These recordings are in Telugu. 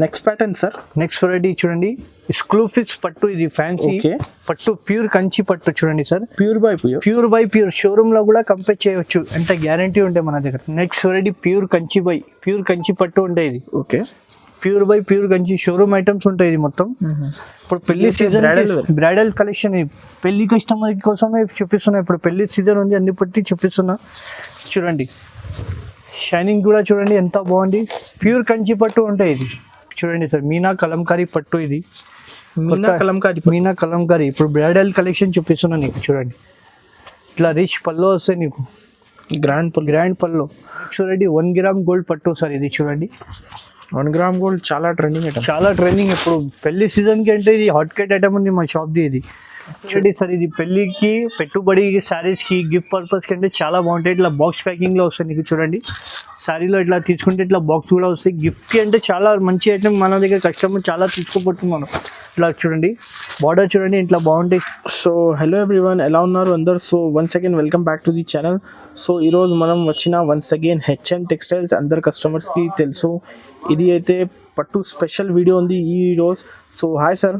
Next pattern sir. Next variety చూడండి, ఎక్స్క్లూసివ్ పట్టు, ఇది ఫ్యాన్సీ పట్టు, ప్యూర్ కంచి పట్టు చూడండి sir. Pure by pure showroom లో కూడా కంపేర్ చేయవచ్చు, ఎంత గ్యారంటీ ఉంటాయి మన దగ్గర. నెక్స్ట్ వెరైటీ ప్యూర్ కంచి పట్టు ఉంటాయి ఇది. Okay, pure Kanchi showroom items ఉంటాయి ఇది మొత్తం. ఇప్పుడు పెళ్లి సీజన్ బ్రైడల్ కలెక్షన్, పెళ్లి కస్టమర్ కోసమే చూపిస్తున్నా. ఇప్పుడు పెళ్లి సీజన్ ఉంది, అన్ని పట్టి చూపిస్తున్నా చూడండి. షైనింగ్ కూడా చూడండి ఎంత బాగుంది, ప్యూర్ కంచి పట్టు ఉంటాయి ఇది చూడండి సార్. మీనా కలంకారీ పట్టు ఇది, మీనా కలంకారీ. ఇప్పుడు బ్రైడల్ కలెక్షన్ చూపిస్తున్నా నీకు చూడండి. ఇట్లా రిచ్ పల్లో వస్తాయి నీకు, గ్రాండ్ పల్లో. చూడండి 1 గ్రామ్ గోల్డ్ పట్టు సార్ ఇది చూడండి. 1 గ్రామ్ గోల్డ్ చాలా ట్రెండింగ్ ఇప్పుడు పెళ్లి సీజన్ కి అంటే ఇది హాట్ కేట్ ఐటమ్ ఉంది మా షాప్ ది. ఇది చూడండి సార్, ఇది పెళ్లికి పెట్టుబడి శారీస్ కి గిఫ్ట్ పర్పస్ కి అంటే చాలా బాగుంటాయి. ఇట్లా బాక్స్ ప్యాకింగ్ లో వస్తాయి నీకు చూడండి. శారీలో ఇట్లా తీసుకుంటే ఇట్లా బాక్స్ కూడా వస్తాయి. గిఫ్ట్ కి అంటే చాలా మంచి ఐటమ్, మన దగ్గర కస్టమర్ చాలా తీసుకోబోతున్నాను. ఇట్లా చూడండి, బార్డర్ చూడండి ఇట్లా బాగుంటాయి. సో హలో ఎవ్రీవన్, ఎలా ఉన్నారు అందరు? So once again welcome back to the channel. So ఈరోజు మనం వచ్చిన వన్స్ అగైన్ హెచ్ఎన్ టెక్స్టైల్స్. అందరు కస్టమర్స్కి తెలుసు, ఇది అయితే పట్టు స్పెషల్ వీడియో ఉంది ఈ రోజు. So hi sir.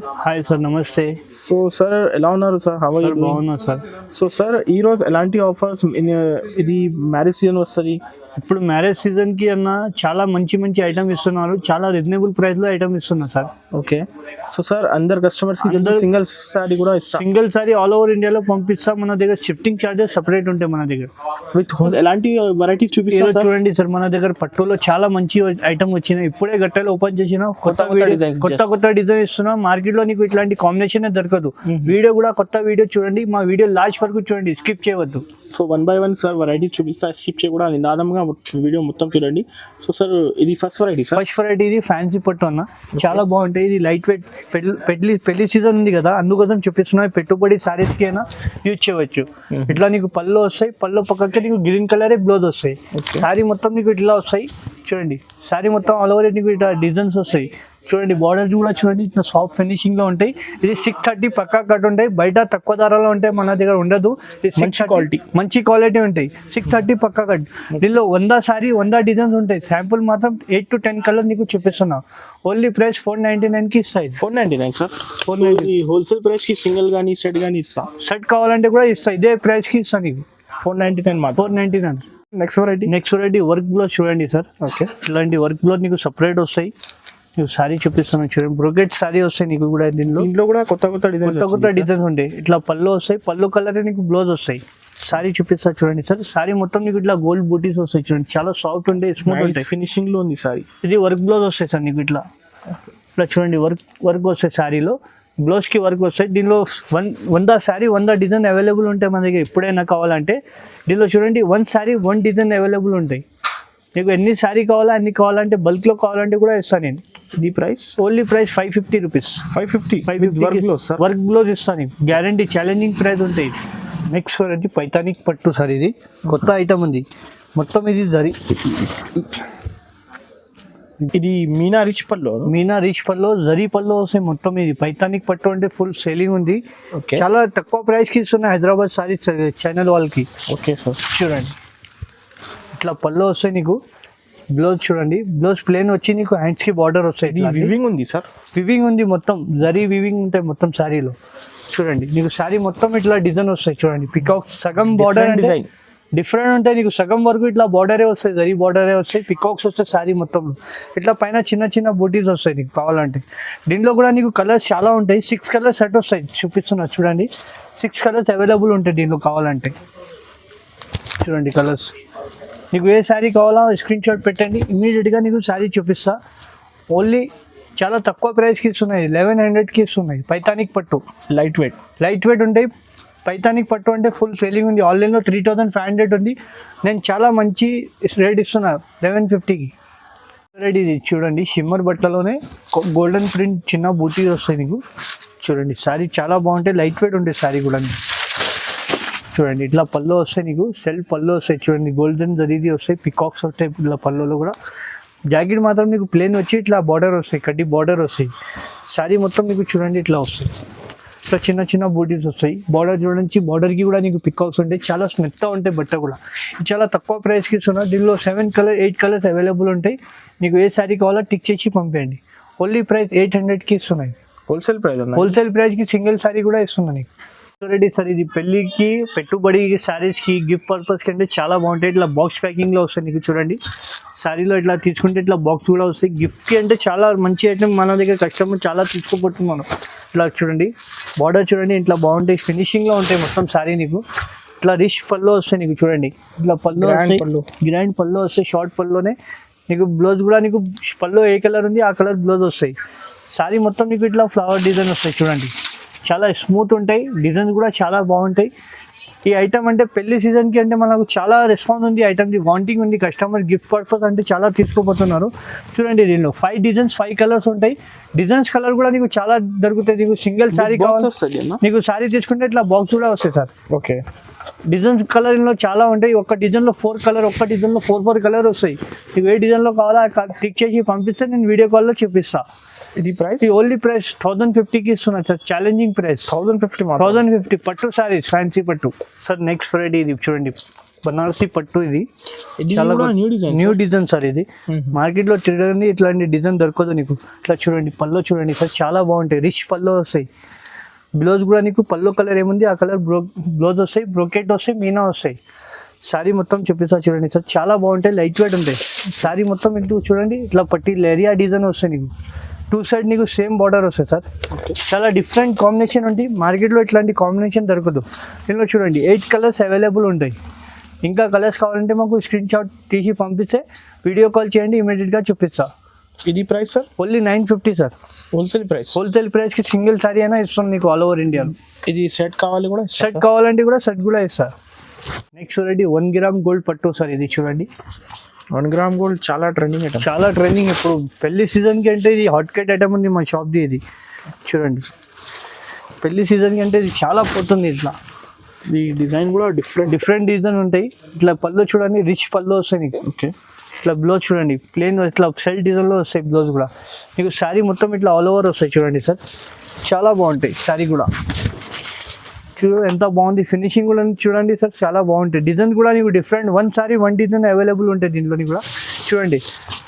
నమస్తే. సో సార్ ఎలా ఉన్నారు సార్? బాగున్నా సార్. సో సార్ ఈరోజు ఎలాంటి ఆఫర్స్, ఇది మ్యారేజ్ సీజన్ వస్తుంది, ఇప్పుడు మ్యారేజ్ సీజన్ కి అన్న చాలా మంచి ఐటమ్ ఇస్తున్నారు, చాలా రీజనబుల్ ప్రైస్ లో ఐటమ్ ఇస్తున్నారు సార్. ఓకే, సో సార్ అందరు కస్టమర్స్ కి సింగిల్ సారీ కూడా ఇస్తాం. సింగిల్ సారీ ఆల్ ఓవర్ ఇండియాలో పంపిస్తాం. మన దగ్గర షిఫ్టింగ్ చార్జెస్ సెపరేట్ ఉంటాయి మన దగ్గర. విత్ ఎలాంటి వెరైటీస్ చూపిస్తారు చూడండి సార్. మన దగ్గర పట్టులో చాలా మంచి ఐటమ్ వచ్చినాయి. ఇప్పుడే గట్టలు ఓపెన్ చేసిన కొత్త డిజైన్ ఇస్తున్నా. మార్కెట్ లో నీకు ఇట్లాంటి కాంబినేషన్ దొరకదు. వీడియో కూడా కొత్త వీడియో చూడండి, మా వీడియో లాస్ట్ వరకు చూడండి, స్కిప్ చేయవద్దు. సో 1 by 1 సార్ వెరైటీస్ చూపిస్తా, స్కిప్ చేయకూడదు, నిదానంగా వీడియో మొత్తం చూడండి. సో సార్ ఇది ఫస్ట్ వెరైటీ ఇది ఫ్యాన్సీ పట్టు అన్న, చాలా బాగుంటాయి. ఇది లైట్ వెయిట్, పెళ్లి సీజన్ ఉంది కదా, అందుకోసం చూపిస్తున్నా. పెట్టుబడి సారీస్ కి అయినా యూజ్ చేయవచ్చు. ఇట్లా నీకు పళ్ళు వస్తాయి, పళ్ళు పక్కకి నీకు గ్రీన్ కలర్ బ్లౌజ్ వస్తాయి. సారీ మొత్తం నీకు ఇట్లా వస్తాయి చూడండి. సారీ మొత్తం ఆల్ ఓవర్ నీకు ఇట్లా డిజైన్స్ వస్తాయి చూడండి. బార్డర్స్ కూడా చూడండి ఇట్లా సాఫ్ట్ ఫినిషింగ్ లో ఉంటాయి. ఇది 630 పక్కా కట్ ఉంటాయి. బయట తక్కువ ధరలో ఉంటాయి, మన దగ్గర ఉండదు. మంచి క్వాలిటీ ఉంటాయి. 630 పక్కా కట్. దీనిలో 100 సారీ 100 డిజైన్స్ ఉంటాయి. శాంపుల్ మాత్రం 8 to 10 కలర్ నీకు చూపిస్తున్నా. ఓన్లీ ప్రైస్ 499 కి ఇస్తాయి. 499 సార్. 499 హోల్సేల్ ప్రైస్ కి సింగిల్ గానీ సెట్ గానీ ఇస్తా. సెట్ కావాలంటే కూడా ఇస్తా, ఇదే ప్రైస్ కి ఇస్తా నీకు. 499 మాత్రం. 499. నెక్స్ట్ వెరైటీ వర్క్ బ్లౌజ్ చూడండి సార్. ఓకే, ఇట్లాంటి వర్క్ బ్లౌజ్ నీకు సపరేట్ వస్తాయి. నీకు సారీ చూపిస్తాను చూడండి. బ్రోకెట్ సారీ వస్తాయి నీకు కూడా. దీంట్లో కూడా కొత్త డిజైన్స్ ఉంటాయి. ఇట్లా పళ్ళు వస్తాయి, పళ్ళు కలర్ నీకు బ్లౌజ్ వస్తాయి. సారీ చూపిస్తా చూడండి సార్. సారీ మొత్తం నీకు ఇట్లా గోల్డ్ బూటీస్ వస్తాయి చూడండి, చాలా సాఫ్ట్ ఉంటాయి, స్మూత్ ఉంటాయి. ఫినిషింగ్ లో ఉంది సారీ. ఇది వర్క్ బ్లౌజ్ వస్తాయి సార్ నీకు. ఇట్లా చూడండి వర్క్ వస్తాయి సారీలో. బ్లౌజ్ కి వర్క్ వస్తాయి. దీనిలో 100 సారీ 100 డిజైన్ అవైలబుల్ ఉంటాయి మన దగ్గర. ఎప్పుడైనా కావాలంటే దీనిలో చూడండి 1 సారీ 1 డిజైన్ అవైలబుల్ ఉంటాయి. నీకు ఎన్ని సారీ కావాలా అన్ని కావాలంటే, బల్క్ లో కావాలంటే కూడా ఇస్తాను నేను. ఇది price only price 550 rupees. 550 work blouse ఇస్తాను గ్యారంటీ. ఛాలెంజింగ్ ప్రైస్ ఉంటాయి. నెక్స్ట్ వెరైటీ పైతానిక్ పట్టు సార్. ఇది కొత్త ఐటమ్ ఉంది మొత్తం. ఇది ఇది మీనా రిచ్ పల్లో జరీ పల్లో వస్తాయి మొత్తం. ఇది పైతానిక్ పట్టు అంటే ఫుల్ సేలింగ్ ఉంది. చాలా తక్కువ ప్రైస్ కి ఇస్తున్నాయి హైదరాబాద్ సారీ ఛానల్ వాళ్ళకి. ఓకే సార్, చూడండి ఇట్లా పళ్ళు వస్తాయి నీకు. బ్లౌజ్ చూడండి, బ్లౌజ్ ప్లేన్ వచ్చి నీకు హ్యాండ్స్ కి బార్డర్ వస్తాయి. వివింగ్ ఉంది సార్. వివింగ్ ఉంది మొత్తం, జరీ వివింగ్ ఉంటాయి మొత్తం శారీలో. చూడండి నీకు శారీ మొత్తం ఇట్లా డిజైన్ వస్తాయి చూడండి. పికాక్ సగం బార్డర్ డిజైన్ డిఫరెంట్ ఉంటాయి నీకు. సగం వరకు ఇట్లా బార్డరే వస్తాయి, జరీ బార్డరే వస్తాయి, పికాక్స్ వస్తాయి శారీ మొత్తం. ఇట్లా పైన చిన్న బూటీస్ వస్తాయి నీకు కావాలంటే. దీంట్లో కూడా నీకు కలర్స్ చాలా ఉంటాయి. 6 కలర్స్ సెట్ వస్తాయి చూపిస్తున్నా చూడండి. 6 కలర్స్ అవైలబుల్ ఉంటాయి దీంట్లో కావాలంటే. చూడండి కలర్స్. నీకు ఏ శారీ కావాలా స్క్రీన్ షాట్ పెట్టండి, ఇమీడియట్గా నీకు శారీ చూపిస్తా. ఓన్లీ చాలా తక్కువ ప్రైస్కి ఇస్తున్నాయి, 1100కి ఇస్తున్నాయి. పైతానిక్ పట్టు లైట్ వెయిట్ ఉంటాయి. పైతానిక్ పట్టు అంటే ఫుల్ సేలింగ్ ఉంది. ఆన్లైన్లో 3500 ఉంది. నేను చాలా మంచి రేట్ ఇస్తున్నా 1150కి. రెడీ చూడండి, షిమ్మర్ బట్టలోనే గోల్డెన్ ప్రింట్ చిన్న బూటీ వస్తాయి నీకు. చూడండి శారీ చాలా బాగుంటాయి, లైట్ వెయిట్ ఉంటాయి శారీ కూడా. చూడండి ఇట్లా పళ్ళు వస్తాయి నీకు, సెల్ఫ్ పళ్ళు వస్తాయి చూడండి. గోల్డెన్ జరీది వస్తాయి, పికాక్స్ వస్తాయి ఇట్లా పళ్ళులో కూడా. జాకెట్ మాత్రం నీకు ప్లేన్ వచ్చి ఇట్లా బార్డర్ వస్తాయి, కడ్డీ బార్డర్ వస్తాయి. శారీ మొత్తం నీకు చూడండి ఇట్లా వస్తాయి. ఇట్లా చిన్న బూటీస్ వస్తాయి. బార్డర్ చూడండి, బార్డర్కి కూడా నీకు పికాక్స్ ఉంటాయి. చాలా స్మెత్తా ఉంటాయి బట్ట కూడా. చాలా తక్కువ ప్రైస్కి ఇస్తున్నా. దీనిలో 7 కలర్ 8 కలర్స్ అవైలబుల్ ఉంటాయి. నీకు ఏ శారీ కావాలో టిక్ చేసి పంపేయండి. ఓన్లీ ప్రైస్ 800కి ఇస్తున్నాయి. హోల్సేల్ ప్రైస్ హోల్సేల్ ప్రైస్కి సింగిల్ సారీ కూడా ఇస్తున్నా నీకు. రెడీ సార్, ఇది పెళ్ళికి పెట్టుబడి శారీస్కి గిఫ్ట్ పర్పస్ కంటే చాలా బాగుంటాయి. ఇట్లా బాక్స్ ప్యాకింగ్లో వస్తాయి నీకు చూడండి. శారీలో ఇట్లా తీసుకుంటే ఇట్లా బాక్స్ కూడా వస్తాయి. గిఫ్ట్కి అంటే చాలా మంచి ఐటమ్. మన దగ్గర కస్టమర్ చాలా తీసుకోబోతున్నాను. ఇట్లా చూడండి, బార్డర్ చూడండి, ఇట్లా బాగుంటాయి, ఫినిషింగ్లో ఉంటాయి మొత్తం శారీ నీకు. ఇట్లా రిచ్ పళ్ళు వస్తాయి నీకు చూడండి. ఇట్లా పళ్ళు గ్రాండ్ పళ్ళు వస్తాయి. షార్ట్ పళ్ళునే నీకు బ్లౌజ్ కూడా నీకు పళ్ళు ఏ కలర్ ఉంది ఆ కలర్ బ్లౌజ్ వస్తాయి. శారీ మొత్తం నీకు ఇట్లా ఫ్లవర్ డిజైన్ వస్తాయి చూడండి. చాలా స్మూత్ ఉంటాయి, డిజైన్స్ కూడా చాలా బాగుంటాయి. ఈ ఐటమ్ అంటే పెళ్లి సీజన్కి అంటే మనకు చాలా రెస్పాన్స్ ఉంది. ఐటమ్ది వాంటింగ్ ఉంది. కస్టమర్ గిఫ్ట్ పర్పస్ అంటే చాలా తీసుకోబోతున్నారు. చూడండి, దీనిలో 5 డిజైన్స్ 5 కలర్స్ ఉంటాయి. డిజైన్స్ కలర్ కూడా నీకు చాలా దొరుకుతాయి. నీకు సింగిల్ శారీ కావాలి, నీకు శారీ తీసుకుంటే ఇట్లా బాక్స్ కూడా వస్తాయి సార్. ఓకే, డిజైన్స్ కలర్లో చాలా ఉంటాయి. ఒక డిజైన్లో 4 కలర్, ఒక డిజైన్లో 4 కలర్ వస్తాయి. నీకు ఏ డిజైన్లో కావాలో క్లిక్ చేసి పంపిస్తే నేను వీడియో కాల్లో చూపిస్తాను. ఇది ప్రైస్ ఓన్లీ ప్రైస్ 1050కి ఇస్తున్నా సార్. ఛాలెంజింగ్ ప్రైస్ 1050 పట్టు సారీస్, ఫ్యాన్సీ పట్టు సార్. నెక్స్ట్ వెరైటీ ఇది చూడండి, బనారసి పట్టు. ఇది చాలా న్యూ డిజైన్ సార్. ఇది మార్కెట్లో తిరగండి ఇట్లాంటి డిజైన్ దొరకదు నీకు. ఇట్లా చూడండి, పళ్ళు చూడండి సార్, చాలా బాగుంటాయి. రిచ్ పళ్ళు వస్తాయి. బ్లౌజ్ కూడా నీకు పళ్ళు కలర్ ఏముంది ఆ కలర్ బ్లౌజ్ వస్తాయి. బ్రోకెట్ వస్తాయి, మీనా వస్తాయి. శారీ మొత్తం చూపిస్తా చూడండి సార్, చాలా బాగుంటాయి. లైట్ వెయిట్ ఉంటాయి. శారీ మొత్తం ఇటు చూడండి, ఇట్లా పట్టి లేరియా డిజైన్ వస్తాయి నీకు. 2 సైడ్ నీకు సేమ్ బార్డర్ వస్తాయి సార్. చాలా డిఫరెంట్ కాంబినేషన్ ఉంది. మార్కెట్లో ఇట్లాంటి కాంబినేషన్ దొరకదు. దీనిలో చూడండి 8 కలర్స్ అవైలబుల్ ఉంటాయి. ఇంకా కలర్స్ కావాలంటే మాకు స్క్రీన్ షాట్ తీసి పంపిస్తే వీడియో కాల్ చేయండి, ఇమీడియట్గా చూపిస్తా. ఇది price sir only 950 sir. Wholesale price. Wholesale ప్రైస్కి సింగిల్ సారీ అయినా ఇస్తాను నీకు ఆల్ ఓవర్ ఇండియాలో. ఇది సెట్ కావాలి కూడా, సెట్ కావాలంటే కూడా సెట్ కూడా ఇస్తా. నెక్స్ట్ రెడీ 1 గ్రామ్ గోల్డ్ పట్టు సార్. ఇది చూడండి, 1 గ్రామ్ గోల్డ్ చాలా ట్రెండింగ్ ఐటమ్. చాలా ట్రెండింగ్ ఇప్పుడు పెళ్లి సీజన్కి అంటే ఇది హాట్ కేట్ ఐటమ్ ఉంది మా షాప్ది. ఇది చూడండి, పెళ్లి సీజన్కి అంటే ఇది చాలా పోతుంది. ఇట్లా ఈ డిజైన్ కూడా డిఫరెంట్ డిజైన్ ఉంటాయి. ఇట్లా పళ్ళు చూడండి, రిచ్ పళ్ళు వస్తాయి నీకు. ఓకే, ఇట్లా బ్లౌజ్ చూడండి, ప్లేన్ ఇట్లా సెల్ డిజైన్లో వస్తాయి. బ్లౌజ్ కూడా నీకు శారీ మొత్తం ఇట్లా ఆల్ ఓవర్ వస్తాయి చూడండి సార్. చాలా బాగుంటాయి శారీ కూడా. చూడు ఎంత బాగుంది, ఫినిషింగ్ కూడా చూడండి సార్, చాలా బాగుంటాయి. డిజైన్ కూడా నీకు డిఫరెంట్ 1 సారీ 1 డిజైన్ అవైలబుల్ ఉంటాయి దీంట్లోని కూడా. చూడండి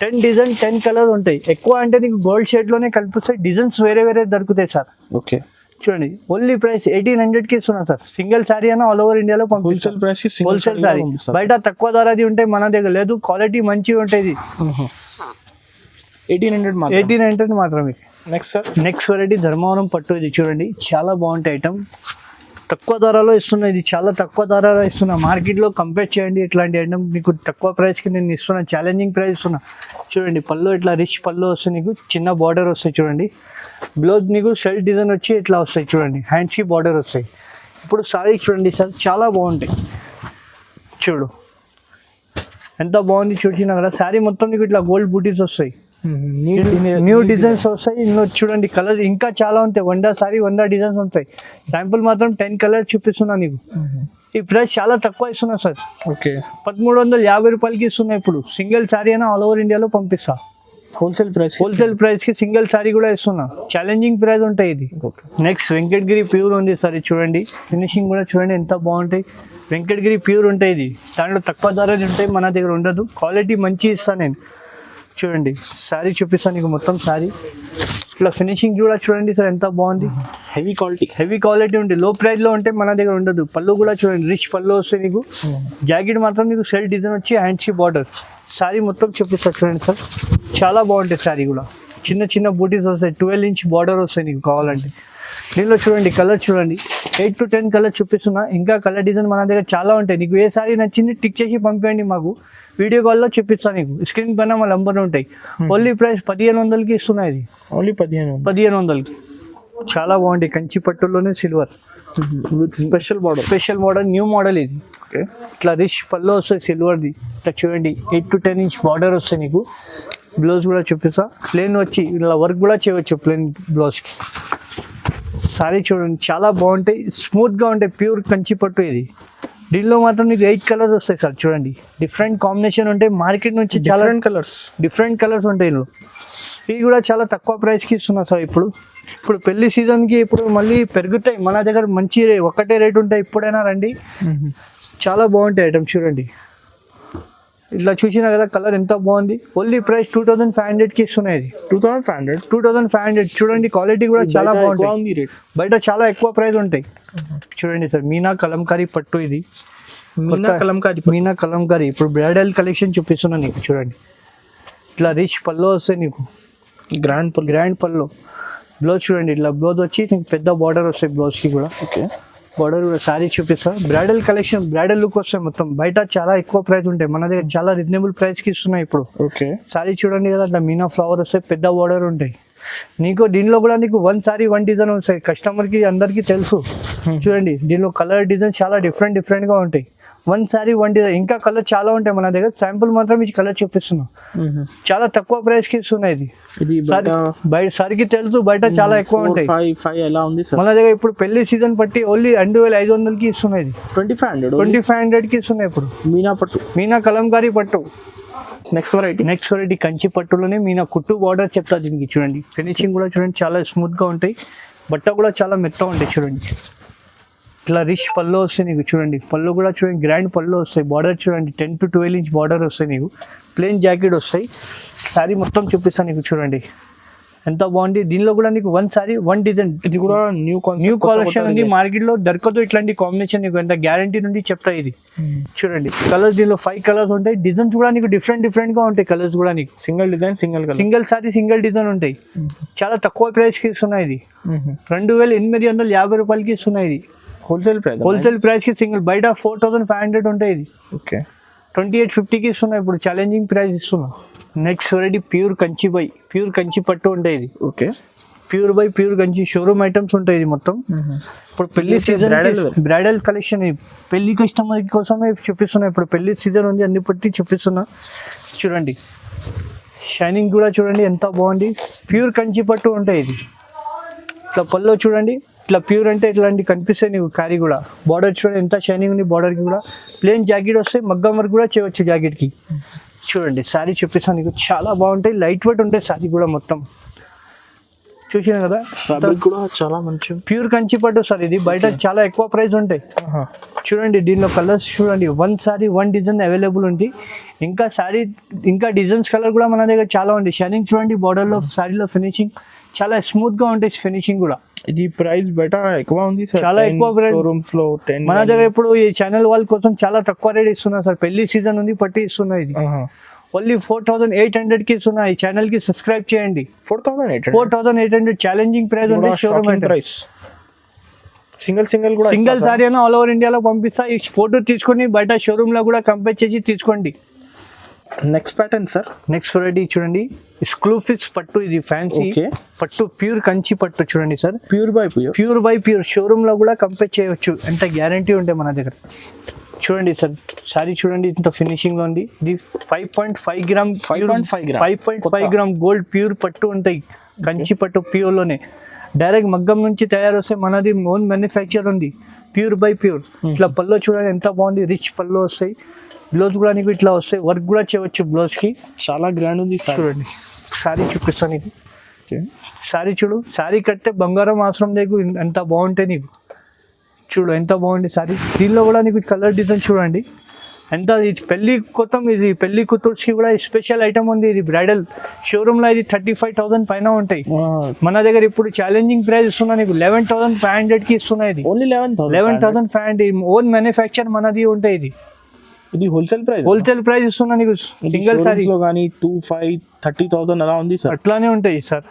10 డిజైన్ 10 కలర్ ఉంటాయి. ఎక్కువ అంటే నీకు గోల్డ్ షేడ్లోనే కనిపిస్తాయి. డిజైన్స్ వేరే వేరే దొరుకుతాయి సార్. ఓకే, చూడండి, ఓన్లీ ప్రైస్ 1800కి ఇస్తున్నా సార్. సింగిల్ శారీ అయినా ఆల్ ఓవర్ ఇండియాలో హోల్సేల్ ప్రైస్. హోల్సేల్ శారీ బయట తక్కువ ధరది ఉంటాయి, మన దగ్గర లేదు. క్వాలిటీ మంచిగా ఉంటుంది. 1800 మాత్రమే. Next sir, next variety Dharmavaram పట్టు. ఇది చూడండి, చాలా బాగుంటాయి ఐటమ్. తక్కువ ధరలో ఇస్తున్నా. ఇది చాలా తక్కువ ధరలో ఇస్తున్నా. మార్కెట్లో కంపేర్ చేయండి. ఇట్లాంటి ఐటమ్ మీకు తక్కువ ప్రైస్కి నేను ఇస్తున్నా. ఛాలెంజింగ్ ప్రైస్ ఇస్తున్నా. చూడండి, పళ్ళు ఇట్లా రిచ్ పళ్ళు వస్తాయి నీకు. చిన్న బార్డర్ వస్తాయి చూడండి. బ్లౌజ్ నీకు షెల్ డిజైన్ వచ్చి ఇట్లా వస్తాయి చూడండి. హ్యాండ్స్కి బార్డర్ వస్తాయి. ఇప్పుడు సారీ చూడండి సార్, చాలా బాగుంటాయి. చూడు ఎంత బాగుంది చూసినా కదా. శారీ మొత్తం నీకు ఇట్లా గోల్డ్ బూటీస్ వస్తాయి. న్యూ డిజైన్స్ వస్తాయి. ఇందులో చూడండి కలర్ ఇంకా చాలా ఉంటాయి. 100 డిజైన్స్ ఉంటాయి. శాంపుల్ మాత్రం 10 కలర్ చూపిస్తున్నా నీకు. ఈ ప్రైస్ చాలా తక్కువ ఇస్తున్నా సార్. ఓకే, 1350 రూపాయలకి ఇస్తున్నా. ఇప్పుడు సింగిల్ శారీ అయినా ఆల్ ఓవర్ ఇండియాలో పంపిస్తా. హోల్సేల్ ప్రైస్కి సింగిల్ శారీ కూడా ఇస్తున్నా. ఛాలెంజింగ్ ప్రైస్ ఉంటాయి ఇది. నెక్స్ట్ వెంకటగిరి ప్యూర్ ఉంది సార్. చూడండి, ఫినిషింగ్ కూడా చూడండి ఎంత బాగుంటాయి. వెంకటగిరి ప్యూర్ ఉంటాయి. ఇది దాంట్లో తక్కువ ధరది ఉంటాయి, మన దగ్గర ఉండదు. క్వాలిటీ మంచి ఇస్తాను నేను. చూడండి, శారీ చూపిస్తాను నీకు మొత్తం శారీ. ఇట్లా ఫినిషింగ్ కూడా చూడండి సార్ ఎంత బాగుంది. హెవీ క్వాలిటీ ఉంటుంది. లో ప్రైస్లో ఉంటే మన దగ్గర ఉండదు. పళ్ళు కూడా చూడండి, రిచ్ పళ్ళు వస్తాయి నీకు. జాకెట్ మాత్రం నీకు సెల్ డిజైన్ వచ్చి హ్యాండ్స్కి బార్డర్. శారీ మొత్తం చూపిస్తా చూడండి సార్, చాలా బాగుంటాయి. శారీ కూడా చిన్న చిన్న బూటీస్ వస్తాయి. 12 ఇంచ్ బార్డర్ వస్తాయి నీకు కావాలంటే. దీనిలో చూడండి కలర్ చూడండి, 8 to 10 కలర్ చూపిస్తున్నా. ఇంకా కలర్ డిజైన్ మన దగ్గర చాలా ఉంటాయి. నీకు ఏ శారీ నచ్చింది టిక్ చేసి పంపించండి మాకు. వీడియో కాల్లో చూపిస్తాను నీకు. స్క్రీన్ పైన మా నంబర్ ఉంటాయి. ఓన్లీ ప్రైస్ 1500కి ఇస్తున్నా. ఇది ఓన్లీ 1500కి. చాలా బాగుంటాయి. కంచి పట్టులోనే silver special model new model ఇది. ఇట్లా రిచ్ పళ్ళు వస్తాయి సిల్వర్ది. ఇట్లా చూడండి 8 to 10 ఇంచ్ బార్డర్ వస్తాయి నీకు. బ్లౌజ్ కూడా చూపిస్తా. ప్లెయిన్ వచ్చి ఇలా వర్క్ కూడా చేయవచ్చు ప్లెయిన్ బ్లౌజ్కి. సారీ చూడండి చాలా బాగుంటాయి, స్మూత్గా ఉంటాయి. ప్యూర్ కంచి పట్టు ఇది. దీనిలో మాత్రం నీకు 8 కలర్స్ వస్తాయి సార్. చూడండి డిఫరెంట్ కాంబినేషన్ ఉంటాయి. మార్కెట్ నుంచి చాలా డిఫరెంట్ కలర్స్ ఉంటాయి ఇందులో. ఇవి కూడా చాలా తక్కువ ప్రైస్కి ఇస్తున్నా సార్. ఇప్పుడు పెళ్లి సీజన్కి ఇప్పుడు మళ్ళీ పెరుగుతాయి. మన దగ్గర మంచి ఒకటే రేట్ ఉంటాయి. ఇప్పుడైనా రండి, చాలా బాగుంటాయి ఐటమ్స్. చూడండి ఇట్లా చూసినా కదా కలర్ ఎంత బాగుంది. ఓన్లీ ప్రైస్ 2500కి ఇస్తున్నాయి. ఇది 2500 చూడండి. క్వాలిటీ కూడా చాలా బాగుంటుంది. రేట్ బయట చాలా ఎక్కువ ప్రైస్ ఉంటాయి. చూడండి సార్, మీనా కలంకారీ పట్టు ఇది. మీనా కలంకారీ ఇప్పుడు బ్రైడల్ కలెక్షన్ చూపిస్తున్నాను నీకు. చూడండి ఇట్లా రిచ్ పల్లో వస్తాయి నీకు, గ్రాండ్ పల్లో. బ్లౌజ్ చూడండి, ఇట్లా బ్లౌజ్ వచ్చి నీకు పెద్ద బార్డర్ వస్తాయి బ్లౌజ్కి కూడా. ఓకే, బార్డర్ కూడా సారీ చూపిస్తా. బ్రైడల్ కలెక్షన్, బ్రైడల్ లుక్ వస్తాయి మొత్తం. బయట చాలా ఎక్కువ ప్రైస్ ఉంటాయి, మన దగ్గర చాలా రీజనబుల్ ప్రైస్కి ఇస్తున్నాయి ఇప్పుడు. ఓకే, సారీ చూడండి కదా, అట్లా మీనా ఫ్లవర్ వస్తాయి, పెద్ద బార్డర్ ఉంటాయి నీకు. దీనిలో కూడా నీకు వన్ సారీ వన్ డిజైన్ వస్తాయి, కస్టమర్కి అందరికీ తెలుసు. చూడండి దీనిలో కలర్ డిజైన్ చాలా డిఫరెంట్గా ఉంటాయి. వన్ సారీ వన్ డిజైన్, ఇంకా కలర్ చాలా ఉంటాయి మన దగ్గర. శాంపుల్ మాత్రం ఈ కలర్ చూపిస్తున్నాం. చాలా తక్కువ ప్రైస్ కి ఇస్తున్నాయి. ఇది బయట సారీకి తెలుసు, బయట చాలా ఎక్కువ ఉంటాయి. 5 ఎలా ఉంది మన దగ్గర ఇప్పుడు పెళ్లి సీజన్ బట్టి ఓన్లీ 2500కి ఇస్తున్నాయి. 2500కి ఇస్తున్నాయి ఇప్పుడు. మీనా కలంకారీ పట్టు. నెక్స్ట్ వెరైటీ కంచి పట్టులోనే మీనా కుట్టు బార్డర్ చెప్తా దీనికి. చూడండి ఫినిషింగ్ కూడా చూడండి, చాలా స్మూత్ గా ఉంటాయి. బట్ట కూడా చాలా మెత్తగా ఉంటాయి. చూడండి ఇట్లా రిచ్ పళ్ళు వస్తాయి నీకు. చూడండి పళ్ళు కూడా చూడండి, గ్రాండ్ పళ్ళు వస్తాయి. బార్డర్ చూడండి 10 to 12 ఇంచ్ బార్డర్ వస్తాయి నీకు. ప్లెయిన్ జాకెట్ వస్తాయి. శారీ మొత్తం చూపిస్తాను నీకు. చూడండి ఎంత బాగుంది. దీనిలో కూడా నీకు వన్ సారీ వన్ డిజైన్. ఇది కూడా న్యూ కలెక్షన్ ఉంది, మార్కెట్ లో దొరకదు ఇట్లాంటి కాంబినేషన్. నీకు ఎంత గ్యారంటీ నుండి చెప్తా ఇది. చూడండి కలర్స్, దీనిలో 5 కలర్స్ ఉంటాయి. డిజైన్స్ కూడా నీకు డిఫరెంట్ గా ఉంటాయి. కలర్స్ కూడా నీకు single design, single sorry single design ఉంటాయి. చాలా తక్కువ ప్రైస్ కి ఇస్తున్నాయి. ఇది 2850 రూపాయలకి ఇస్తున్నాయి. ఇది హోల్సేల్ ప్రైస్ కి సింగిల్. బయట 4500 ఉంటాయి. ఇది ఓకే 2850కి ఇస్తున్నా ఇప్పుడు. ఛాలెంజింగ్ ప్రైస్ ఇస్తున్నా. నెక్స్ట్ వెరైటీ ప్యూర్ కంచి పట్టు ఉంటాయి. ఇది okay, pure Kanchi showroom items ఉంటాయి. ఇది మొత్తం ఇప్పుడు పెళ్లి సీజన్, బ్రైడల్ కలెక్షన్. పెళ్లి కస్టమర్ కోసమే చూపిస్తున్నా. ఇప్పుడు పెళ్లి సీజన్ ఉంది, అన్ని పట్టి చూపిస్తున్నా. చూడండి షైనింగ్ కూడా చూడండి ఎంత బాగుంది. ప్యూర్ కంచి పట్టు ఉంటాయి. ఇది ఇట్లా పళ్ళు చూడండి, ఇట్లా ప్యూర్ అంటే ఇట్లాంటి కనిపిస్తాయి నీకు. క్యారీ కూడా బార్డర్ చూడండి ఎంత షైనింగ్ ఉంది. బార్డర్కి కూడా ప్లెయిన్ జాకెట్ వస్తాయి, మగ్గం వర్క్ కూడా చేయవచ్చు జాకెట్కి. చూడండి శారీ చూపిస్తాను నీకు, చాలా బాగుంటాయి. లైట్ వెయిట్ ఉంటాయి శారీ కూడా మొత్తం. చూసిన కదా, కూడా చాలా మంచి ప్యూర్ కంచి పట్టు సార్. ఇది బయట చాలా ఎక్కువ ప్రైస్ ఉంటాయి. చూడండి దీనిలో కలర్స్ చూడండి, one sorry one design available ఉంది. ఇంకా డిజైన్స్ కలర్ కూడా మన దగ్గర చాలా ఉంది. షైనింగ్ చూడండి, బార్డర్లో శారీలో ఫినిషింగ్ చాలా స్మూత్ గా ఉంటాయి. ఫినిషింగ్ కూడా ఇది ప్రైస్ బయట ఎక్కువ ఉంది సార్, చాలా ఎక్కువ ప్రైస్. షోరూమ్స్ లో 10. మన దగ్గర ఇప్పుడు ఈ ఛానల్ వాళ్ళ కోసం చాలా తక్కువ రేట్ ఇస్తున్నా సార్. పెళ్లి సీజన్ ఉంది పట్టి ఇస్తున్నా. ఇది ఓన్లీ 4800కి ఇస్తున్నా. ఈ ఛానల్ కి సబ్స్క్రైబ్ చేయండి. 4800 ఛాలెంజింగ్ ప్రైస్ ఉంది. Showroom price. సింగిల్ సారీ అయినా ఆల్ ఓవర్ ఇండియాలో పంపిస్తా. ఈ ఫోటో తీసుకొని బయట షోరూమ్ లో కూడా కంపేర్ చేసి తీసుకోండి. Next pattern sir, next variety చూడండి ఎక్స్క్లూసివ్ పట్టు. ఇది ఫ్యాన్సీ పట్టు, ప్యూర్ కంచి పట్టు. చూడండి sir, pure by pure. Showroom లో కూడా కంపేర్ చేయవచ్చు, ఎంత గ్యారంటీ ఉంటాయి మన దగ్గర. చూడండి సార్ సారీ చూడండి ఇంత ఫినిషింగ్ లో ఉంది. ఇది 5.5 గ్రామ్ 5.5 గ్రామ్ గోల్డ్ ప్యూర్ పట్టు ఉంటాయి. కంచి పట్టు ప్యూర్ లోనే డైరెక్ట్ మగ్గం నుంచి తయారు వస్తే మనది ఓన్ మ్యానుఫ్యాక్చర్ ఉంది. Pure by pure. ఇట్లా పళ్ళు చూడండి ఎంత బాగుంది, రిచ్ పళ్ళు వస్తాయి. బ్లౌజ్ కూడా నీకు ఇట్లా వస్తాయి, వర్క్ కూడా చేయవచ్చు బ్లౌజ్ కి. చాలా గ్రాండ్ ఉంది. చూడండి శారీ చూపిస్తాను నీకు. శారీ చూడు, శారీ కట్టే బంగారం అవసరం నీకు. ఎంత బాగుంటాయి నీకు. చూడు ఎంత బాగుంది శారీ. దీనిలో కూడా నీకు కలర్ డిజైన్ చూడండి ఎంత. ఇది పెళ్లి కొత్తం, ఇది పెళ్లి కూతుర్స్కి కూడా స్పెషల్ ఐటమ్ ఉంది. ఇది బ్రైడల్ షోరూమ్ లో ఇది 35,000 పైన ఉంటాయి. మన దగ్గర ఇప్పుడు ఛాలెంజింగ్ ప్రైస్ ఇస్తున్నా నీకు 11,500కి ఇస్తున్నా. ఇది ఓన్లీ 11,500. ఓన్ మ్యానుఫ్యాక్చర్ మనది ఉంటాయి. ఇది హోల్సేల్ ప్రైస్ ఇస్తున్నా నీకు. సింగిల్ సారీ 2,500 30,000 అలా ఉంది సార్. అట్లానే ఉంటాయి సార్.